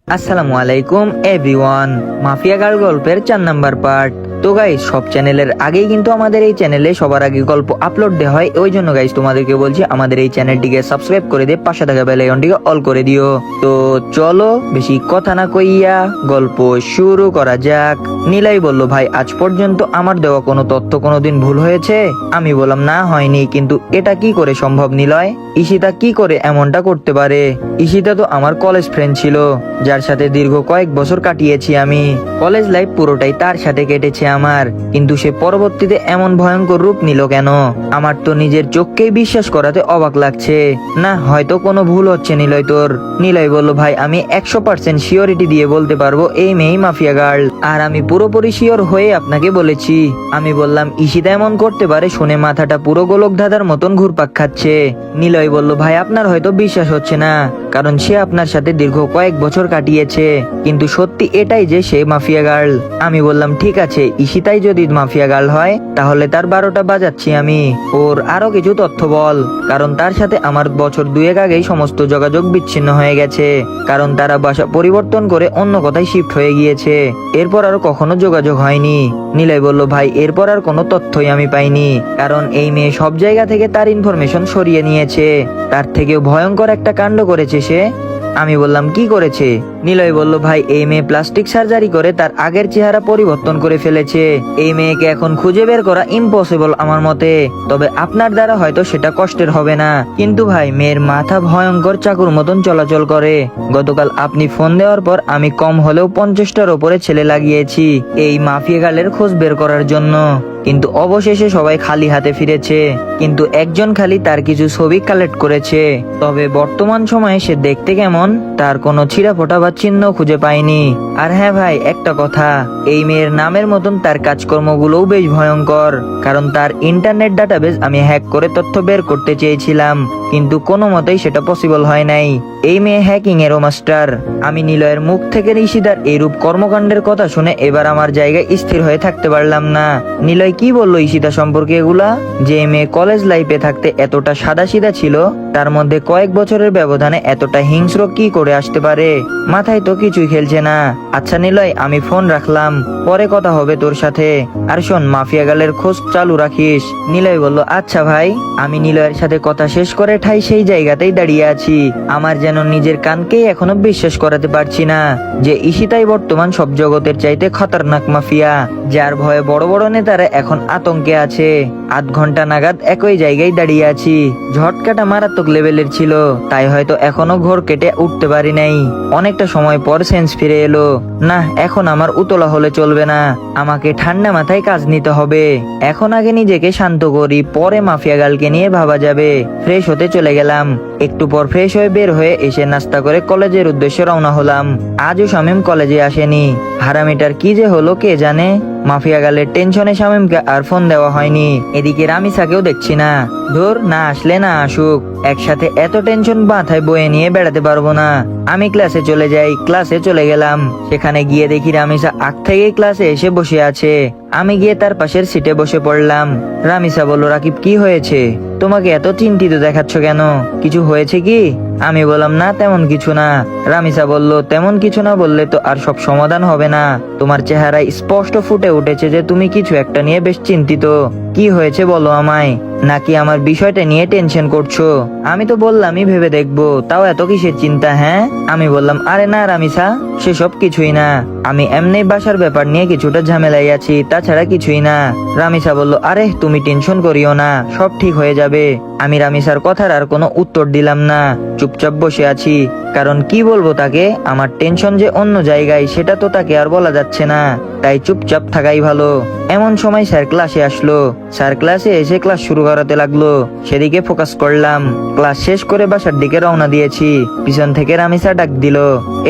আসসালামু আলাইকুম everyone. Mafia girl গল্পের 4 নাম্বার পার্ট। তো গাইস, সব চ্যানেলের আগেই কিন্তু আমাদের এই চ্যানেলে সবার আগে গল্প আপলোড দেওয়া হয়। ওই জন্য গাইস তোমাদেরকে বলছি আমাদের এই চ্যানেলটিকে সাবস্ক্রাইব করে দিয়ে পাশে থাকা বেল আইকনটিকে অল করে দিও। তো চলো বেশি কথা না কইয়া গল্প শুরু করা যাক। নীলাই বলল, ভাই আজ পর্যন্ত আমার দেওয়া কোনো তথ্য কোনোদিন ভুল হয়েছে? আমি বললাম, না হয়নি, কিন্তু এটা কি করে সম্ভব নিলয়? ঈশিতা কি করে এমনটা করতে পারে? ঈশিতা তো আমার কলেজ ফ্রেন্ড ছিল, যার সাথে দীর্ঘ কয়েক বছর কাটিয়েছি আমি। কলেজ লাইফ পুরোটাই তার সাথে কেটেছে আমার, কিন্তু সে পরবর্তীতে এমন ভয়ঙ্কর রূপ নিল কেন? আমার তো নিজের চোখকেই বিশ্বাস করাতে অবাক লাগছে। না, হয়তো কোনো ভুল হচ্ছে নিলয় তোর। নিলয় বলল, ভাই আমি 100% শিওরিটি দিয়ে বলতে পারবো এই মেয়েই মাফিয়া গার্ল, আর আমি পুরোপুরি শিওর হয়ে আপনাকে বলেছি। আমি বললাম, ঈশিতা এমন করতে পারে শুনে মাথাটা পুরো গোলক ধাঁধার মতন ঘুরপাক খাচ্ছে। নিলয় বলল, ভাই আপনার হয়তো বিশ্বাস হচ্ছে না, কারণ সে আপনার সাথে দীর্ঘ কয়েক বছর কাটিয়েছে, কিন্তু সত্যি এটাই যে সে মাফিয়া গার্ল। আমি বললাম, ঠিক আছে, ঈশিতাই যদি মাফিয়া গার্ল হয় তাহলে তার 12টা বাজাচ্ছি আমি। ওর আরো কিছু তথ্য বল, কারণ তার সাথে আমার বছর 2 আগেই সমস্ত যোগাযোগ বিচ্ছিন্ন হয়ে গেছে, কারণ তারা বাসা পরিবর্তন করে অন্য কোথায় শিফট হয়ে গিয়েছে। এরপর আর কখনো যোগাযোগ হয়নি। নিলয় বলল, ভাই এরপর আর কোনো তথ্যই আমি পাইনি, কারণ এই মেয়ে সব জায়গা থেকে তার ইনফরমেশন সরিয়ে নিয়েছে। তার থেকেও ভয়ঙ্কর একটা কাণ্ড করেছে সে। আমি বললাম, কি করেছে? নিলয় বলল, ভাই এই মেয়ে প্লাস্টিক সার্জারি করে তার আগের চেহারা পরিবর্তন করে ফেলেছে। এই মেয়েকে এখন খুঁজে বের করা ইম্পসিবল আমার মতে, তবে আপনার দ্বারা হয়তো সেটা কষ্টের হবে না। কিন্তু ভাই মেয়ের মাথা ভয়ঙ্কর চাকুর মতন চলাচল করে। গতকাল আপনি ফোন দেওয়ার পর আমি কম হলেও 50টার ওপরে ছেলে লাগিয়েছি এই মাফিয়া গার্লের খোঁজ বের করার জন্য, কিন্তু অবশেষে সবাই খালি হাতে ফিরেছে। কিন্তু একজন খালি তার কিছু ছবি কালেক্ট করেছে, তবে বর্তমান সময়ে সে দেখতে কেমন তার কোনো ছিঁড়াফোঁটা বা চিহ্ন খুঁজে পাইনি। আর হ্যাঁ ভাই, একটা কথা, এই মেয়ের নামের মতন তার কাজকর্মগুলোও বেশ ভয়ঙ্কর, কারণ তার ইন্টারনেট ডাটাবেস আমি হ্যাক করে তথ্য বের করতে চেয়েছিলাম, কিন্তু কোনো মতেই সেটা পসিবল হয় নাই। এই মেয়ে হ্যাকিং এরও মাস্টার। আমি নিলয়ের মুখ থেকে ঈশিতার এইরূপ কর্মকাণ্ডের কথা শুনে এবার আমার জায়গায় স্থির হয়ে থাকতে পারলাম না। নিলয় কি বললো ঈশিতা সম্পর্কে এগুলা? যে মেয়ে কলেজ লাইফে থাকতে এতটা সাদাসিধা ছিল, তার মধ্যে কয়েক বছরের ব্যবধানে এতটা হিংস্র কি করে আসতে পারে? মাথায় তো কিছুই খেলছে না। আচ্ছা নিলয়, আমি ফোন রাখলাম, পরে কথা হবে তোর সাথে। আর শোন, মাফিয়া গালের খোঁজ চালু রাখিস। নিলয় বলল, আচ্ছা ভাই। আমি নিলয়ের সাথে কথা শেষ করে ঠাই সেই জায়গাতেই দাঁড়িয়ে আছি। আমার যেন নিজের কানকেই এখনো বিশ্বাস করাতে পারছি না যে ঈশিতাই বর্তমান সব জগতের চাইতে খতরনাক মাফিয়া, যার ভয়ে বড় বড় নেতারা এখন আতঙ্কে আছে। 8 ঘন্টা নাগাদ একই জায়গায় দাঁড়িয়ে আছি। ঝটকাটা মারাত্মক লেভেলের ছিল, তাই হয়তো এখনো ঘোর কেটে উঠতে পারি নাই। অনেকটা সময় পর সেন্স ফিরে এলো। না, এখন আমার উতলা হলে চলবে না, আমাকে ঠান্ডা মাথায় কাজ নিতে হবে। এখন আগে নিজেকে শান্ত করি, পরে মাফিয়া গার্লকে নিয়ে ভাবা যাবে। ফ্রেশ হতে চলে গেলাম। একটু পর ফ্রেশ হয়ে বের হয়ে এসে নাস্তা করে কলেজের উদ্দেশ্যে রওনা হলাম। আজও শামীম কলেজে আসেনি। হারামিটার কি যে হলো কে জানে। মাফিয়া গালের টেনশনে শামীমকে আর ফোন দেওয়া হয়নি। এদিকে রামিসাকেও দেখছি না। ধুর, না আসলে না আসুক, একসাথে এত টেনশন মাথায় বয়ে নিয়ে বেড়াতে পারবো না। আমি ক্লাসে চলে যাই। ক্লাসে চলে গেলাম। সেখানে গিয়ে দেখি রামিসা আগ থেকেই ক্লাসে এসে বসে আছে। আমি গিয়ে তার পাশের সিটে বসে পড়লাম। রামিসা বলল, রাকিব কি হয়েছে? তোমাকে এত চিন্তিত দেখাচ্ছ কেন? কিছু হয়েছে কি? আমি বললাম, না তেমন কিছু না। রামিসা বলল, তেমন কিছু না বললে তো আর সব সমাধান হবে না। তোমার চেহারায় স্পষ্ট ফুটে উঠেছে যে তুমি কিছু একটা নিয়ে বেশ চিন্তিত। কি হয়েছে বলো আমায়, নাকি আমার বিষয়টা নিয়ে টেনশন করছো? আমি তো বললামই ভেবে দেখবো, তাও এত কিসের চিন্তা? হ্যাঁ, আমি বললাম, আরে না রামিসা, সেসব কিছুই না। আমি এমনি বাসার ব্যাপার নিয়ে কিছুটা ঝামেলায় আছি, তাছাড়া কিছুই না। রামিসা বলল, আরে তুমি টেনশন করিও না, সব ঠিক হয়ে যাবে। আমি রামিসার কথার আর কোনো উত্তর দিলাম না, চুপচাপ বসে আছি। কারণ কি বলবো তাকে? আমার টেনশন যে অন্য জায়গায় সেটা তো তাকে আর বলা যাচ্ছে না, তাই চুপচাপ থাকাই ভালো। এমন সময় স্যার ক্লাসে আসলো। স্যার ক্লাসে এসে ক্লাস শুরু করাতে লাগলো। সেদিকে ফোকাস করলাম। ক্লাস শেষ করে বাসার দিকে রওনা দিয়েছি। পিছন থেকে রামিসা ডাক দিল,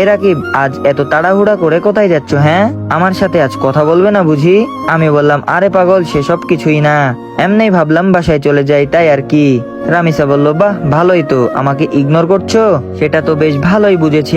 এ রাকিব, আজ এত তাড়াহুড়া করে কোথায় যাচ্ছ? হ্যাঁ, আমার সাথে আজ কথা বলবে না বুঝি? আমি বললাম, আরে পাগল, সেসব কিছুই না। এমনি ভাবলাম বাসায় চলে যাই, তাই আর কি। রামিসা বলল, বাহ ভালোই তো, আমাকে ইগনোর করছো, সেটা তো বেশ ভালোই বুঝেছি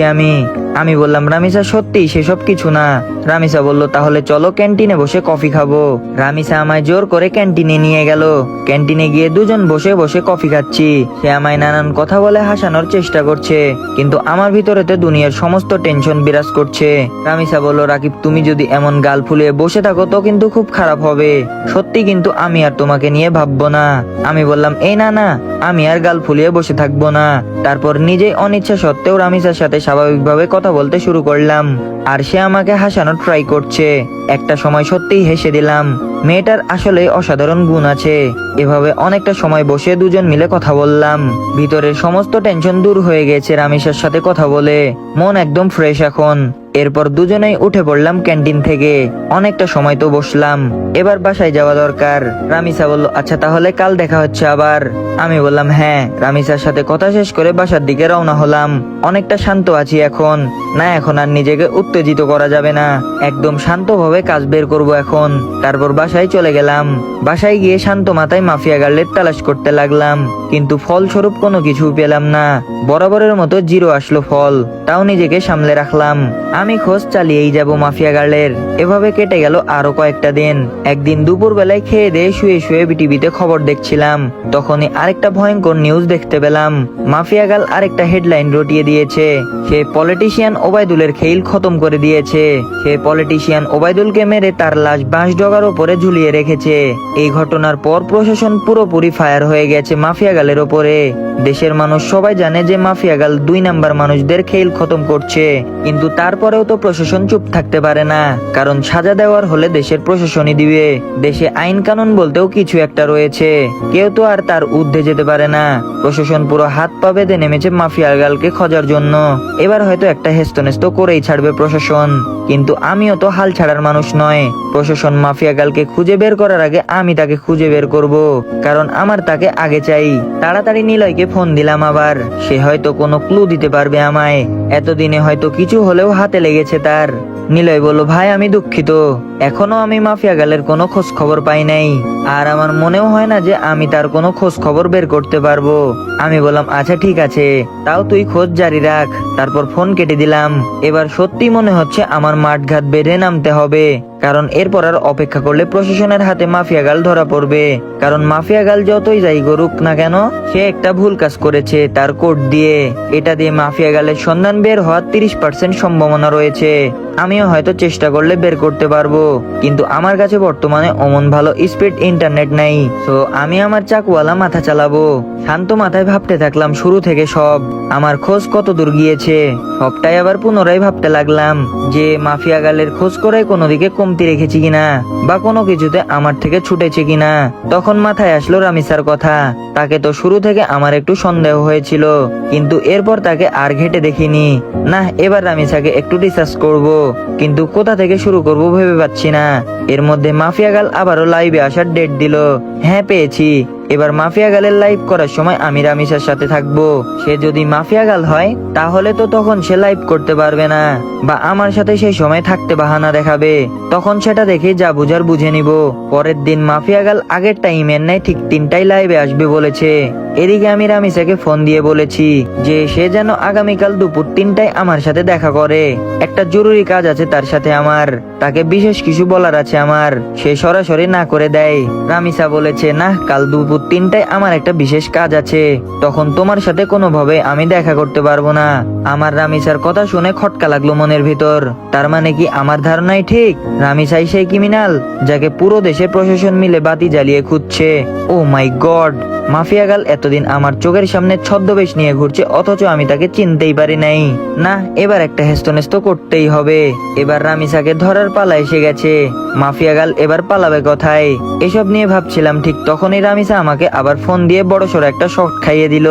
আমি বললাম, রামিসা সত্যি সেসব কিছু না। রামিসা বলল, তাহলে চলো ক্যান্টিনে বসে কফি খাবো। রামিসা আমায় জোর করে ক্যান্টিনে নিয়ে গেল। ক্যান্টিনে গিয়ে দুজন বসে বসে কফি খাচ্ছি। সে আমায় নানান কথা বলে হাসানোর চেষ্টা করছে, কিন্তু আমার ভিতরে তো দুনিয়ার সমস্ত টেনশন বিরাজ করছে। রামিসা বলল, রাকিব তুমি যদি এমন গাল ফুলিয়ে বসে থাকো তো কিন্তু খুব খারাপ হবে। সত্যি কিন্তু আমি আর তোমাকে নিয়ে ভাববো না। আমি বললাম, এই না না, আমি আর গাল ফুলিয়ে বসে থাকবো না। তারপর নিজেই অনিচ্ছা সত্ত্বেও রামিসার সাথে স্বাভাবিকভাবে কথা বলতে শুরু করলাম, আর সে আমাকে হাসানোর ট্রাই করছে। একটা সময় সত্যিই হেসে দিলাম। মেয়েটার আসলে অসাধারণ গুণ আছে। এভাবে অনেকটা সময় বসে দুজন মিলে কথা বললাম। ভিতরের সমস্ত টেনশন দূর হয়ে গেছে রামিসার সাথে কথা বলে। মন একদম ফ্রেশ এখন। এরপর দুজনেই উঠে পড়লাম ক্যান্টিন থেকে। অনেকটা সময় তো বসলাম, এবার বাসায় যাওয়া দরকার। রামিসা বলল, আচ্ছা তাহলে কাল দেখা হচ্ছে আবার। আমি বললাম, হ্যাঁ। রামিসার সাথে কথা শেষ করে বাসার দিকে রওনা হলাম। অনেকটা শান্ত আছি এখন। না, এখন আর নিজেকে উত্তেজিত করা যাবে না, একদম শান্তভাবে কাজ বের করব এখন। তারপর বাসায় চলে গেলাম। বাসায় গিয়ে শান্ত মাথায় মাফিয়া গার্লের তালাশ করতে লাগলাম, কিন্তু ফলস্বরূপ কোনো কিছু পেলাম না। বরাবরের মতো 0 আসলো ফল, তাও নিজেকে সামলে রাখলাম। আমি খোঁজ চালিয়েই যাব মাফিয়া গার্লের। এভাবে কেটে গেল আরো কয়েকটা দিন। একদিন দুপুর বেলায় খেয়ে দিয়ে শুয়ে শুয়ে বিটিভিতে খবর দেখছিলাম, তখনই আরেকটা ভয়ঙ্কর নিউজ দেখতে পেলাম। মাফিয়া গার্ল আরেকটা হেডলাইন রটিয়ে দিয়েছে। সে পলিটিশিয়ান ওবায়দুলের খেল খতম করে দিয়েছে। সে পলিটিশিয়ান ওবায়দুলকে মেরে তার লাশ বাঁশডগার ওপরে ঝুলিয়ে রেখেছে। এই ঘটনার পর প্রশাসন পুরোপুরি ফায়ার হয়ে গেছে মাফিয়া গার্লের ওপরে। দেশের মানুষ সবাই জানে যে মাফিয়া গার্ল 2 নাম্বার মানুষদের খেল খতম করছে, কিন্তু তারপরেও তো প্রশাসন চুপ থাকতে পারে না, কারণ সাজা দেওয়ার হলে দেশের প্রশাসনই দিবে। দেশে আইন কানুন বলতেও কিছু একটা রয়েছে, কেউ তো আর তার ঊর্ধ্বে যেতে পারে না। প্রশাসন পুরো হাত পা বেঁধে নেমেছে মাফিয়া গার্লকে খোঁজার জন্য। এবার হয়তো একটা হেস্তনেস্ত করেই ছাড়বে প্রশাসন, কিন্তু আমিও তো হাল ছাড়ার মানুষ নয়। প্রশাসন মাফিয়া গার্লকে খুঁজে বের করার আগে আমি তাকে খুঁজে বের করব, কারণ আমার তাকে আগে চাই। তাড়াতাড়ি নিলয়কে ফোন দিলাম আবার, সে হয়তো কোনো ক্লু দিতে পারবে আমায়। এতদিনে হয়তো কিছু হলেও হাতে লেগেছে তার। নিলয় বলল, ভাই আমি দুঃখিত, এখনো আমি মাফিয়া গার্লের কোনো খোঁজ খবর পাই নাই, আর আমার মনেও হয় না যে আমি তার কোনো খোঁজ খবর বের করতে পারবো। আমি বললাম, আচ্ছা ঠিক আছে, তাও তুই খোঁজ জারি রাখ। তারপর ফোন কেটে দিলাম। এবার সত্যি মনে হচ্ছে আমার মাঠঘাট বেঁধে নামতে হবে, কারণ এরপর আর অপেক্ষা করলে প্রশাসনের হাতে মাফিয়া গার্ল ধরা পড়বে। কারণ মাফিয়া গার্ল যতই যাই করুক না কেন, সে একটা ভুল কাজ করেছে তার কোড দিয়ে। এটা দিয়ে মাফিয়া গার্লের সন্ধান বের হওয়ার 30% সম্ভাবনা রয়েছে। আমিও হয়তো চেষ্টা করলে বের করতে পারবো, কিন্তু আমার কাছে বর্তমানে অমন ভালো স্পিড ইন্টারনেট নাই। তো আমি আমার চাকুওয়ালা মাথা চালাবো। শান্ত মাথায় ভাবতে থাকলাম শুরু থেকে সব। আমার খোঁজ কত দূর গিয়েছে সবটাই আবার পুনরায় ভাবতে লাগলাম, যে মাফিয়া গার্লের খোঁজ করে কোনো দিকে কমতি রেখেছি কিনা, বা কোনো কিছুতে আমার থেকে ছুটেছে কিনা। তখন মাথায় আসলো রামিসার কথা। তাকে তো শুরু থেকে আমার একটু সন্দেহ হয়েছিল, কিন্তু এরপর তাকে আর ঘেটে দেখিনি। না, এবার রামিসাকে একটু রিসার্চ করব, কিন্তু কোথা থেকে শুরু করব ভেবে পাচ্ছি না। এর মধ্যে মাফিয়া গার্ল আবারও লাইভে আসার ডেট দিল। হ্যাঁ পেয়েছি। এবার মাফিয়া গার্লের লাইভ করার সময় আমি রামিসার সাথে থাকবো। সে যদি মাফিয়া গার্ল হয় তাহলে তো তখন সে লাইভ করতে পারবে না, বা আমার সাথে সেই সময় থাকতে বাহানা দেখাবে। তখন সেটা দেখে যা বুঝার বুঝে নিব। পরের দিন মাফিয়া গার্ল আগের টাইমের নেয় ঠিক 3টায় লাইভে আসবে বলেছে। এদিকে আমি রামিসাকে ফোন দিয়ে বলেছি যে সে যেন আগামীকাল দুপুর 3টায় আমার সাথে দেখা করে। একটা জরুরি কাজ আছে তার সাথে আমার, তাকে বিশেষ কিছু বলার আছে আমার। সে সরাসরি না করে দেয়। রামিসা বলেছে, না, কাল দুপুর 3টায় আমার একটা বিশেষ কাজ আছে, তখন তোমার সাথে কোনোভাবে আমি দেখা করতে পারবো না। আমার রামিসার কথা শুনে খটকা লাগলো মনের ভিতর। তার মানে কি আমার ধারণাই ঠিক? রামিসাই সেই ক্রিমিনাল যাকে পুরো দেশে প্রশাসন মিলে বাতি জ্বালিয়ে খুঁজছে। ও মাই গড! মাফিয়া গার্ল এতদিন আমার চোখের সামনে ছদ্মবেশ নিয়ে ঘুরছে, অথচ আমি তাকে চিনতেই পারি নাই। না, এবার একটা হেস্তনেস্ত করতেই হবে। এবার রামিসাকে ধরার পালা এসে গেছে। মাফিয়া গার্ল এবার পালাবে কোথায়? এসব নিয়ে ভাবছিলাম, ঠিক তখনই রামিসা আমাকে আবার ফোন দিয়ে বড়সড় একটা শক খাইয়ে দিল।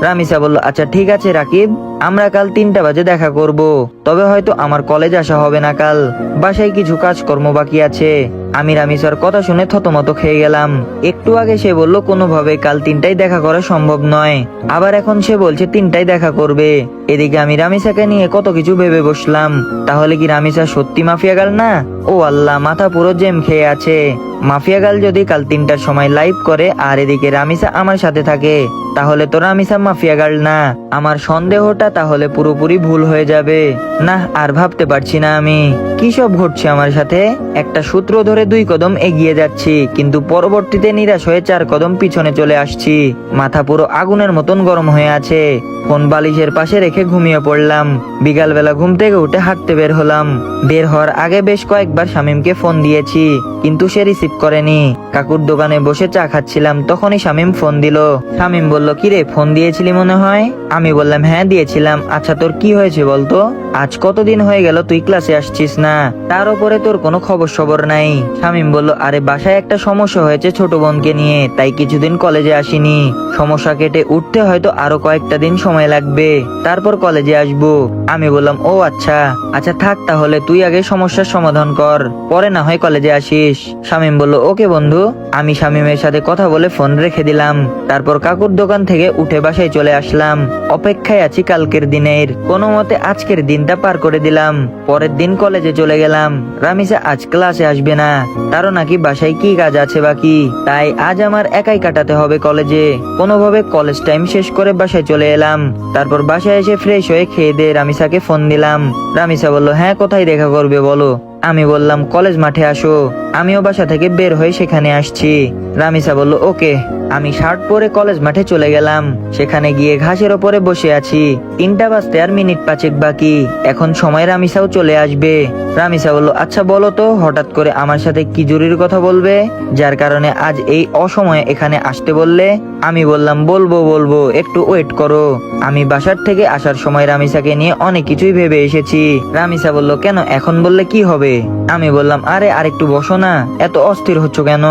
রামিসা বলল, আচ্ছা ঠিক আছে রাকিব, আমরা কাল 3টা বাজে দেখা করব। তবে হয়তো আমার কলেজ আসা হবে না কাল, বাসায় কিছু কাজকর্ম বাকি আছে। আমি রামিসার কথা শুনে থতমত খেয়ে গেলাম। একটু আগে সে বলল কোনোভাবে কাল 3টায় দেখা করা সম্ভব নয়, আবার এখন সে বলছে 3টায় দেখা করবে। এদিকে আমি রামিসাকে নিয়ে কত কিছু ভেবে বসলাম। তাহলে কি রামিসা সত্যি মাফিয়া গার্ল না? ও আল্লাহ, মাথা পুরো জ্যাম খেয়ে আছে। মাফিয়া গার্ল যদি কাল 3টার সময় লাইভ করে আর এদিকে রামিসা আমার সাথে থাকে, তাহলে তো রামিসা মাফিয়া গার্ল না। আমার সন্দেহটা তাহলে পুরোপুরি ভুল হয়ে যাবে। না, আর ভাবতে পারছি না আমি কি সব ঘটছে আমার সাথে। একটা সূত্র ধরে 2 কদম এগিয়ে যাচ্ছি, কিন্তু পরবর্তীতে নিরাশ হয়ে 4 কদম পিছনে চলে আসছি। মাথা পুরো আগুনের মতন গরম হয়ে আছে। ফোন বালিশের পাশে রেখে ঘুমিয়ে পড়লাম। বিকালবেলা ঘুম থেকে উঠে হাঁটতে বের হলাম। বের হওয়ার আগে বেশ কয়েকবার শামীমকে ফোন দিয়েছি, কিন্তু সে রিসিভ করেনি। কাকুর দোকানে বসে চা খাচ্ছিলাম, তখনই শামীম ফোন দিল। শামীম বলল, কিরে ফোন দিয়েছিলি মনে হয়? আমি বললাম, হ্যাঁ দিয়েছিলাম। আচ্ছা তোর কি হয়েছে বলতো? আজ কতদিন হয়ে গেল তুই ক্লাসে আসছিস না, তার উপরে তোর কোনো খবর সবর নাই। শামীম বলল, আরে বাসায় একটা সমস্যা হয়েছে ছোট বোনকে নিয়ে, তাই কিছুদিন কলেজে আসিনি। সমস্যা কেটে উঠতে হয়তো আরো কয়েকটা দিন সময় লাগবে, তারপর কলেজে আসবো। আমি বললাম, ও আচ্ছা আচ্ছা থাক, তাহলে তুই আগে সমস্যার সমাধান কর, পরে না হয় কলেজে আসিস। শামীম বলল, ওকে বন্ধু। আমি শামীমের সাথে কথা বলে ফোন রেখে দিলাম। তারপর কাকুর দোকান থেকে উঠে বাসায় চলে আসলাম। অপেক্ষায় আছি কালকের দিনের। কোনো মতে আজকের দিনটা পার করে দিলাম। পরের দিন কলেজে চলে গেলাম। রামিসা আজ ক্লাসে আসবে না, তারও নাকি বাসায় কি কাজ আছে বাকি, তাই আজ আমার একাই কাটাতে হবে কলেজে। কোনোভাবে কলেজ টাইম শেষ করে বাসায় চলে এলাম। তারপর বাসায় এসে ফ্রেশ হয়ে খেয়ে দিয়ে রামিসাকে ফোন দিলাম। রামিসা বলল, হ্যাঁ কোথায় দেখা করবে বলো। আমি বললাম, কলেজ মাঠে আসো। আমিও বাসা থেকে বের হয়ে সেখানে আসছি। রামিসা বলল, ওকে। আমি শার্ট পরে কলেজ মাঠে চলে গেলাম। সেখানে গিয়ে ঘাসের ওপরে বসে আছি। 3টা বাজতে আর মিনিট 5 বাকি। এখন সময় রামিসাও চলে আসবে। রামিসা বলল, আচ্ছা বলো তো হঠাৎ করে আমার সাথে কি জরুরি কথা বলবে, যার কারণে আজ এই অসময়ে এখানে আসতে বললে? আমি বললাম, বলবো একটু ওয়েট করো। আমি বাসার থেকে আসার সময় রামিসাকে নিয়ে অনেক কিছুই ভেবে এসেছি। রামিসা বলল, কেন এখন বললে কি হবে? আমি বললাম, আরে আরেকটু বসো না, এত অস্থির হচ্ছ কেন?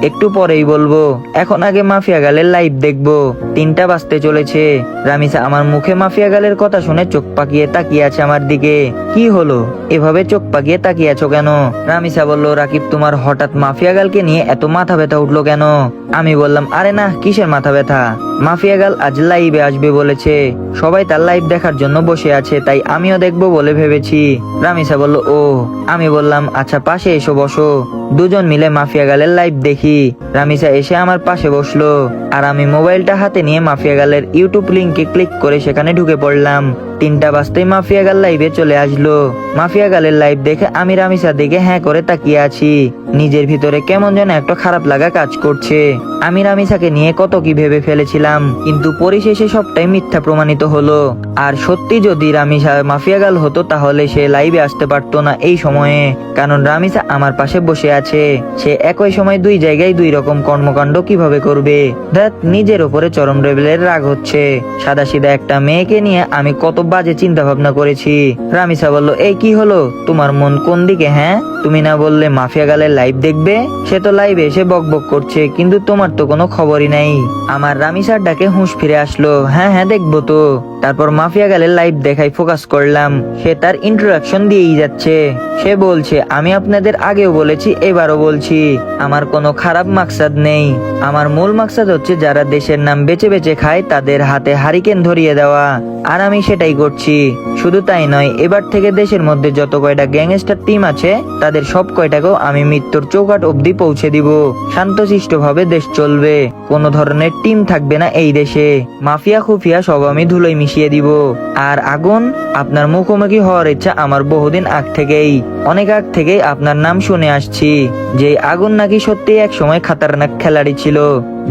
একটু পরেই বলবো, এখন আগে মাফিয়া গালের লাইভ দেখবো। 3টা বাজতে চলেছে। রামিসা আমার মুখে মাফিয়া গালের কথা শুনে চোখ পাকিয়ে তাকিয়ে আছে আমার দিকে। কি হলো, এভাবে চোখ পাকিয়ে তাকিয়ে আছো কেন? রামিসা বলল, রাকিব তোমার হঠাৎ মাফিয়া গালকে নিয়ে এত মাথা ব্যথা উঠলো কেন? আমি বললাম, আরে না, কিসের মাথা ব্যথা? মাফিয়া গাল আজ লাইভে আসবে বলেছে। সবাই তার লাইভ দেখার জন্য বসে আছে, তাই আমিও দেখবো বলে ভেবেছি। রামিসা বলল, ও। আমি বললাম, আচ্ছা পাশে এসো বসো, দুজন মিলে মাফিয়া গালের লাইভ দেখি। রামিসা এসে আমার পাশে বসলো, আর আমি মোবাইলটা হাতে নিয়ে মাফিয়া গালের ইউটিউব লিংকে ক্লিক করে সেখানে ঢুকে পড়লাম। 3টা বাজতেই মাফিয়া গাল লাইভে চলে আসলো। মাফিয়া গালের লাইভ দেখে আমি রামিসার দিকে হ্যাঁ করে তাকিয়ে আছি। নিজের ভিতরে কেমন যেন একটা খারাপ লাগা কাজ করছে। আমি রামিসাকে নিয়ে কত কি ভেবে ফেলেছিলাম, কিন্তু পরিশেষে সবটাই মিথ্যা প্রমাণিত হলো। আর সত্যি যদি রামিসা মাফিয়া গাল হতো, তাহলে সে লাইভে আসতে পারতো না এই সময়ে, কারণ রামিসা আমার পাশে বসে আছে। সে একই সময় 2 জায়গায় 2 রকম কর্মকাণ্ড কিভাবে করবে? নিজের উপরে চরম লেভেলের রাগ হচ্ছে। সাদাসিধা একটা মেয়েকে নিয়ে আমি কত বাজে চিন্তা ভাবনা করেছি। রামিসা বলল, এই কি হলো, তোমার মন কোন দিকে? হ্যাঁ, তুমি না বললে মাফিয়া গালের লাইভ দেখবে? সে তো লাইভে এসে বকবক করছে, কিন্তু তোমার তো কোনো খবরই নাই। আমার রামিসার ডাকে হুঁশ ফিরে আসলো। হ্যাঁ হ্যাঁ দেখবো তো। তারপর মাফিয়া গালের লাইভ দেখাই ফোকাস করলাম। সে তার ইন্ট্রোডাকশন দিয়েই যাচ্ছে। সে বলছে, আমি আপনাদের আগেও বলেছি, এবারও বলছি, আমার কোনো খারাপ মাকসাদ নেই। আমার মূল মাকসাদ হচ্ছে যারা দেশের নাম বেচে বেচে খায় তাদের হাতে হারিকেন ধরিয়ে দেওয়া, আর আমি সেটাই করছি। শুধু তাই নয়, এবার থেকে দেশের মধ্যে যত কয়টা গ্যাংস্টার টিম আছে তাদের সব কয়টাকেও আমি মৃত্যুর চৌকাট অবধি পৌঁছে দিব। শান্তশিষ্ট ভাবে দেশ চলবে, কোনো ধরনের টিম থাকবে না এই দেশে। মাফিয়া খুফিয়া সব আমি ধুলোয় মিশিয়ে দিব। আর আগুন, আপনার মুখোমুখি হওয়ার ইচ্ছা আমার বহুদিন আগ থেকেই, অনেক আগ থেকেই আপনার নাম শুনে আসছি। যে আগুন নাকি সত্যি এক সময় খাতারনাক খেলাড়ি ছিল,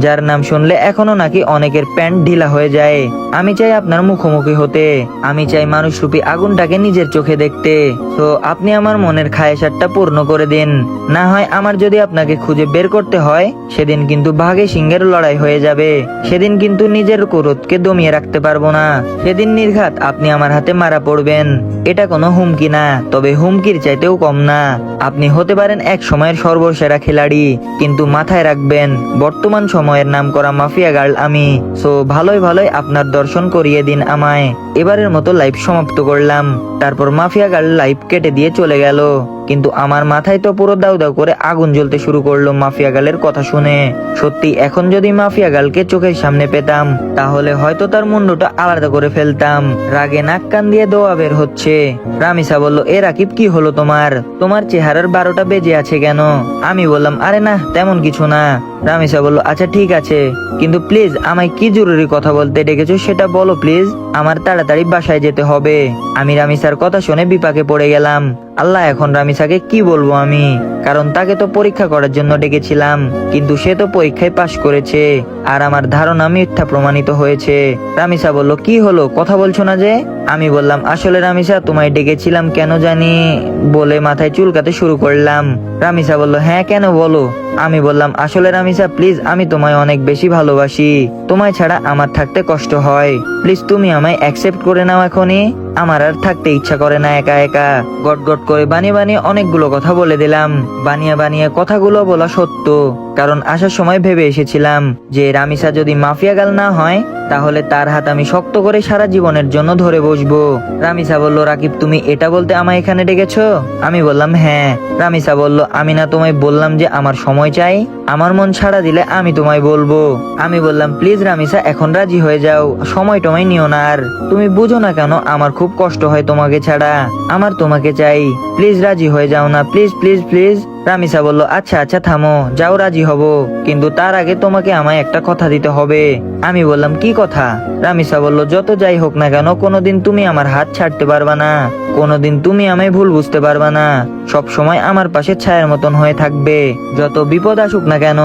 যার নাম শুনলে এখনো নাকি অনেকের প্যান্ট ঢিলা হয়ে যায়। আমি চাই আপনার মুখোমুখি হতে, আমি চাই মানুষরূপী আগুনটাকে নিজের চোখে দেখতে। তো আপনি আমার মনের খায়েশাতটা পূর্ণ করে দিন। না হয় আমার যদি আপনাকে খুঁজে বের করতে হয়, সেদিন কিন্তু বাঘে সিংহের লড়াই হয়ে যাবে। সেদিন কিন্তু নিজের ক্রোধকে দমিয়ে রাখতে পারবো না। সেদিন নির্ঘাত আপনি আমার হাতে মারা পড়বেন। এটা কোনো হুমকি না, তবে হুমকির চাইতেও কম না। আপনি হতে পারেন এক সময়ের সর্বসেরা খেলাড়ি, কিন্তু মাথায় রাখবেন বর্তমান সময়ের নাম করা মাফিয়া গার্ল আমি। সো ভালোই ভালোই আপনার দর্শন করিয়ে দিন আমায়। এবারের মতো লাইভ সমাপ্ত করলাম। তারপর মাফিয়া গার্ল লাইভ কেটে দিয়ে চলে গেল। কিন্তু আমার মাথায় তো পুরো দাউ দাউ করে আগুন জ্বলতে শুরু করলো মাফিয়া গালের কথা শুনে। সত্যি এখন যদি মাফিয়া গালকে চোখের সামনে পেতাম তাহলে হয়তো তার মুন্ডটা আলাদা করে ফেলতাম। রাগে নাক কান দিয়ে দোয়া বের হচ্ছে। রামিসা বলল, এ রাকিব কি হলো তোমার? তোমার চেহারার 12টা বেজে আছে কেন? আমি বললাম, আরে না তেমন কিছু না। রামিসা বলল, আচ্ছা ঠিক আছে, কিন্তু প্লিজ আমায় কি জরুরি কথা বলতে ডেকেছো সেটা বলো প্লিজ, আমার তাড়াতাড়ি বাসায় যেতে হবে। আমি রামিসার কথা শুনে বিপাকে পড়ে গেলাম। আল্লাহ, এখন রামিসাকে কি বলবো আমি? কারণ তাকে তো পরীক্ষা করার জন্য ডেকেছিলাম, কিন্তু সে তো পরীক্ষায় পাশ করেছে আর আমার ধারণা মিথ্যা প্রমাণিত হয়েছে। রামিসা বলল, কি হলো, কথা বলছো না যে? আমি বললাম, আসলে রামিসা তোমায় ডেকেছিলাম কেন জানি বলে মাথায় চুলকাতে শুরু করলাম। রামিসা বলল, হ্যাঁ কেন বলো। আমি বললাম, আসলে রামিসা প্লিজ, আমি তোমায় অনেক বেশি ভালোবাসি, তোমায় ছাড়া আমার থাকতে কষ্ট হয়, প্লিজ তুমি আমায় অ্যাকসেপ্ট করে নাও এখনই, আমার আর থাকতে ইচ্ছা করে না একা একা। গট গট করে বানিয়ে বানিয়ে অনেকগুলো কথা বলে দিলাম। বানিয়ে বানিয়ে কথাগুলো বলা সত্য, কারণ আসার সময় ভেবে এসেছিলাম যে রামিসা যদি মাফিয়া গাল না হয় তাহলে তার হাত আমি শক্ত করে সারা জীবনের জন্য ধরে বসবো। রামিসা বলল, রাকিব তুমি এটা বলতে আমায় এখানে ডেকেছো? আমি বললাম, হ্যাঁ। রামিসা বলল, আমি না তোমায় বললাম যে আমার সময় চাই, আমার মন ছাড়া দিলে আমি তোমায় বলবো। আমি বললাম, প্লিজ রামিসা এখন রাজি হয়ে যাও, সময় টময় নিও না আর। তুমি বুঝো না কেন আমার খুব কষ্ট হয় তোমাকে ছাড়া, আমার তোমাকে চাই, প্লিজ রাজি হয়ে যাও না, প্লিজ প্লিজ প্লিজ। রামিসা বলল, আচ্ছা আচ্ছা থামো, যাও রাজি হব, কিন্তু তার আগে তোমাকে আমায় একটা কথা দিতে হবে। আমি বললাম, কি কথা? রামিসা বলল, যত যাই হোক না কেন কোনোদিন তুমি আমার হাত ছাড়তে পারবা না, কোনোদিন তুমি আমায় ভুল বুঝতে পারবা না, সব সময় আমার পাশে ছায়ার মতন হয়ে থাকবে, যত বিপদ আসুক না কেন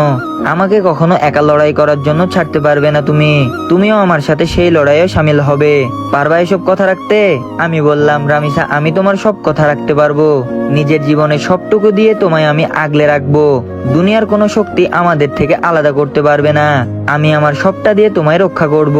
আমাকে কখনো একা লড়াই করার জন্য ছাড়তে পারবে না তুমি, তুমিও আমার সাথে সেই লড়াইয়ে সামিল হবে, পারবা এসব কথা রাখতে? আমি বললাম, রামিসা আমি তোমার সব কথা রাখতে পারবো, নিজের জীবনে সবটুকু দিয়ে তোমায় আমি আগলে রাখবো, দুনিয়ার কোনো শক্তি আমাদের থেকে আলাদা করতে পারবে না, আমি আমার সবটা দিয়ে তোমায় রক্ষা করব,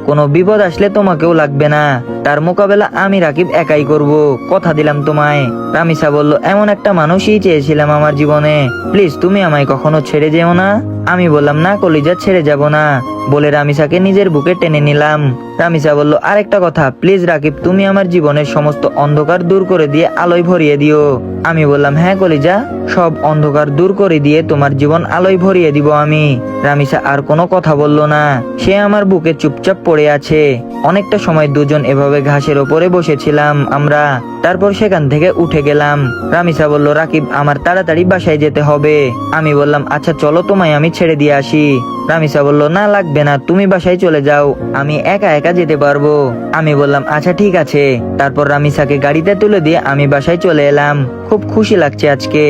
কোনো বিপদ আসলে তোমাকেও লাগবে না, তার মোকাবেলা আমি রাকিব একাই করব, কথা দিলাম তোমায়। রামিসা বলল, এমন একটা মানুষই চেয়েছিলাম আমার জীবনে, প্লিজ তুমি আমায় কখনো ছেড়ে যেও না। আমি বললাম, না কলিজা ছেড়ে যাব না, বলে রামিসাকে নিজের বুকে টেনে নিলাম। রামিসা বলল, আরেকটা কথা, প্লিজ রাকিব তুমি আমার জীবনের সমস্ত অন্ধকার দূর করে দিয়ে আলোয় ভরিয়ে দিও। আমি বললাম, হ্যাঁ কলিজা, সব অন্ধকার দূর করে দিয়ে তোমার জীবন আলোয় ভরিয়ে দিব আমি। রামিসা আর কোনো কথা বলল না, সে আমার বুকে চুপচাপ পড়ে আছে। অনেকটা সময় দুজন এভাবে ঘাসের ওপরে বসেছিলাম আমরা, তারপর সেখান থেকে উঠে গেলাম। রামিসা বলল, রাকিব আমার তাড়াতাড়ি বাসায় যেতে হবে। আমি বললাম, আচ্ছা চলো তোমায় আমি ছেড়ে দিয়ে আসি। রামিসা বলল, না লাগবে না, তুমি বাসায় চলে যাও, আমি একা একা যেতে পারবো। আমি বললাম, আচ্ছা ঠিক আছে। তারপর রামিসাকে গাড়িতে তুলে দিয়ে আমি বাসায় চলে এলাম। খুব খুশি লাগছে আজকে।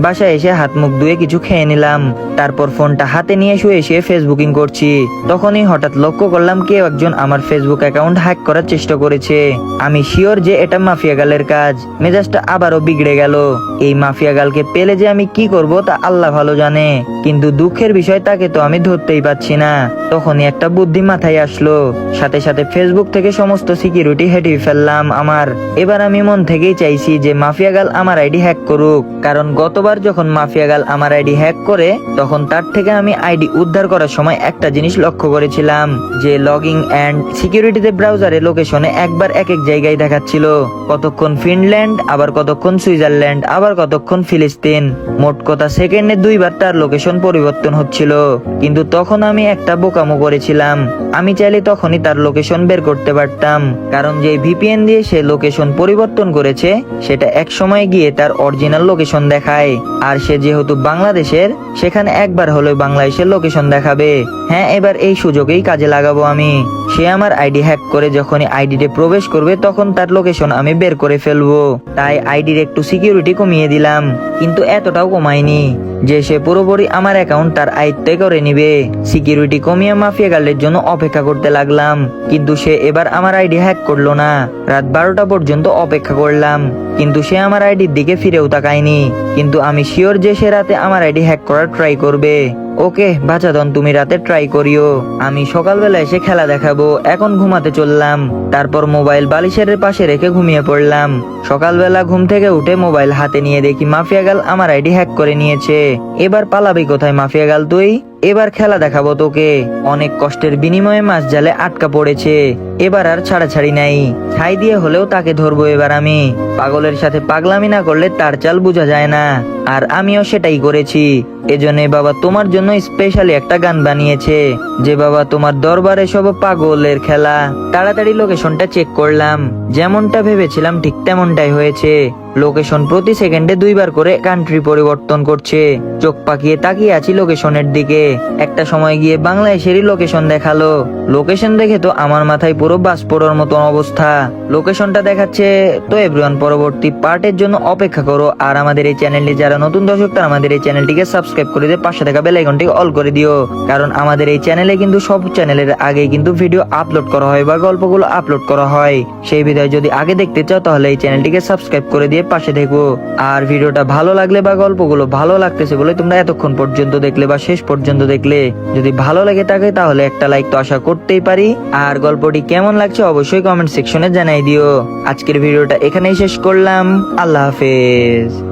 বাসায় এসে হাত মুখ ধুয়ে কিছু খেয়ে নিলাম, তারপর ফোনটা হাতে নিয়ে শুয়ে শুয়ে ফেসবুকিং করছি। তখনই হঠাৎ লক্ষ্য করলাম কেউ একজন আমার ফেসবুক অ্যাকাউন্ট হ্যাক করার চেষ্টা করেছে। আমি শিওর যে এটা মাফিয়া গালের কাজ। মেজাজটা আবারও বিগড়ে গেল। এই মাফিয়া গালকে পেলে যে আমি কি করব তা আল্লাহ ভালো জানে, কিন্তু দুঃখের বিষয় তাকে তো আমি ধরতেই পাচ্ছি না। তখনই একটা বুদ্ধি মাথায় আসলো, সাথে সাথে ফেসবুক থেকে সমস্ত সিকিউরিটি হটিয়ে ফেললাম আমার। এবার আমি মন থেকেই চাইছি যে মাফিয়া গাল আমার আইডি হ্যাক করুক, কারণ গতবার যখন মাফিয়া গাল আমার আইডি হ্যাক করে তখন তার থেকে আমি আইডি উদ্ধার করার সময় একটা জিনিস লক্ষ্য করেছিলাম, যে লগইন এন্ড সিকিউরিটিতে ব্রাউজারে লোকেশনে একবার এক এক জায়গায় দেখাচ্ছিল, কতক্ষণ ফিনল্যান্ড, আবার কতক্ষণ সুইজারল্যান্ড, আবার কতক্ষণ ফিলিস্তিন, মোট কথা সেকেন্ডে 2বার তার লোকেশন পরিবর্তন হচ্ছিল। কিন্তু তখন আমি একটা বোকামো করেছিলাম, আমি চাইলে তখনই তার লোকেশন বের করতে পারতাম, কারণ যে ভিপিএন দিয়ে সে লোকেশন পরিবর্তন করেছে সেটা এক সময় গিয়ে তার অরিজিনাল লোকেশন দেখায়, আর সে যেহেতু বাংলাদেশের সেখানে একবার হলেও বাংলাদেশের লোকেশন দেখাবে। হ্যাঁ, এবার এই সুযোগেই কাজে লাগাবো আমি। সে আমার আইডি হ্যাক করে যখনই আইডিতে প্রবেশ করবে তখন তার লোকেশন আমি বের করে ফেলবো, তাই আইডির একটু সিকিউরিটি কমিয়ে দিলাম, কিন্তু এতটাও কমাইনি যে সে পুরোপুরি আমার অ্যাকাউন্ট তার আয়ত্তে করে নিবে। সিকিউরিটি কমিয়ে মাফিয়া গার্ডের জন্য অপেক্ষা করতে লাগলাম, কিন্তু সে এবার আমার আইডি হ্যাক করলো না। রাত 12টা পর্যন্ত অপেক্ষা করলাম, কিন্তু সে আমার আইডির দিকে ফিরেও তাকায়নি, কিন্তু আমি শিওর যে সে রাতে আমার আইডি হ্যাক করার ট্রাই করবে। ওকে বাচাদন, তুমি রাতে ট্রাই করিও, আমি সকালবেলা এসে খেলা দেখাবো। এখন ঘুমাতে চললাম, তারপর মোবাইল বালিশের পাশে রেখে ঘুমিয়ে পড়লাম। সকালবেলা ঘুম থেকে উঠে মোবাইল হাতে নিয়ে দেখি মাফিয়া গাল আমার আইডি হ্যাক করে নিয়েছে। এবার পালাবি কোথায় মাফিয়া গাল তুই? এবার খেলা দেখাবো তোকে। অনেক কষ্টের বিনিময়ে মাছ জালে আটকা পড়েছে, এবার আর ছাড়াছাড়ি নাই। ছাই দিয়ে হলেও তাকে ধরবো এবার আমি। পাগলের সাথে পাগলামি না করলে তার চাল বোঝা যায় না, আর আমিও সেটাই করেছি। এজন্য বাবা তোমার জন্য স্পেশালি একটা গান বানিয়েছে, যে বাবা তোমার দরবারে সব পাগলের খেলা। তাড়াতাড়ি লোকেশনটা চেক করলাম, যেমনটা ভেবেছিলাম ঠিক তেমনটাই হয়েছে। লোকেশন প্রতি সেকেন্ডে 2বার করে কান্ট্রি পরিবর্তন করছে। চোখ পাকিয়ে তাকিয়ে আছি লোকেশনের দিকে। একটা সময় গিয়ে বাংলাদেশেরই লোকেশন দেখালো। লোকেশন দেখে তো আমার মাথায় পুরো বাজ পড়ার মতো অবস্থা। লোকেশনটা দেখাচ্ছে তো এভরিওয়ান পরবর্তী পার্টের জন্য অপেক্ষা করো। আর আমাদের এই চ্যানেলটি যারা নতুন দর্শক তারা আমাদের এই চ্যানেলটিকে সাবস্ক্রাইব করে দিয়ে পাশে থাকা বেল আইকনটিকে অল করে দিও, কারণ আমাদের এই চ্যানেলে কিন্তু সব চ্যানেলের আগেই কিন্তু ভিডিও আপলোড করা হয় বা গল্পগুলো আপলোড করা হয়। সেই ভিডিও যদি আগে দেখতে চাও তাহলে এই চ্যানেলটিকে সাবস্ক্রাইব করে দিয়ে পাশে থেকো। আর ভিডিওটা ভালো লাগলে বা গল্পগুলো ভালো লাগতেছে বলে তোমরা এতক্ষণ পর্যন্ত দেখলে বা শেষ পর্যন্ত দেখলে, যদি ভালো লাগে থাকে তাহলে একটা লাইক তো আশা করতেই পারি। আর গল্পটি কেমন লাগছে অবশ্যই কমেন্ট সেকশনে জানাই দিও। আজকের ভিডিওটা এখানেই শেষ করলাম। আল্লাহ হাফেজ।